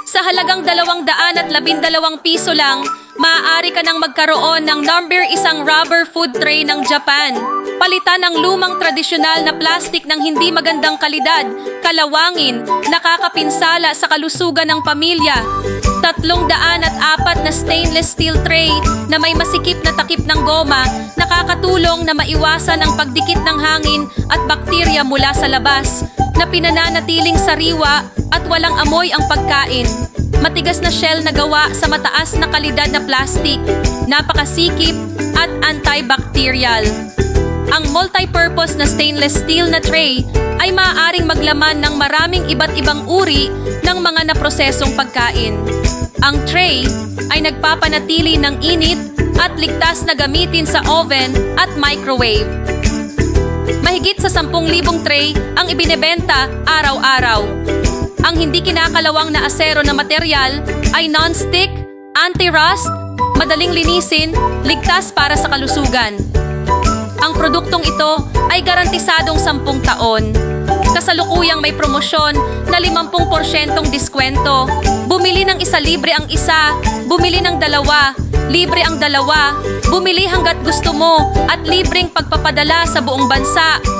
Sa halagang 212 piso lang, maaari ka nang magkaroon ng number 1 rubber food tray ng Japan. Palitan ang lumang tradisyonal na plastik ng hindi magandang kalidad, kalawangin, nakakapinsala sa kalusugan ng pamilya. 304 na stainless steel tray na may masikip na takip ng goma, nakakatulong na maiwasan ang pagdikit ng hangin at bakterya mula sa labas, na pinananatiling sariwa at walang amoy ang pagkain. Matigas na shell na gawa sa mataas na kalidad na plastik, napakasikip at antibacterial. Ang multi-purpose na stainless steel na tray ay maaaring maglaman ng maraming iba't ibang uri ng mga naprosesong pagkain. Ang tray ay nagpapanatili ng init at ligtas na gamitin sa oven at microwave. Mahigit sa 10,000 tray ang ibinebenta araw-araw. Ang hindi kinakalawang na asero na material ay non-stick, anti-rust, madaling linisin, ligtas para sa kalusugan. Ang produktong ito ay garantisadong 10 taon. Kasalukuyang may promosyon na 50% diskwento. Bumili ng isa libre ang isa, bumili ng dalawa, libre ang dalawa, bumili hanggat gusto mo at libreng pagpapadala sa buong bansa.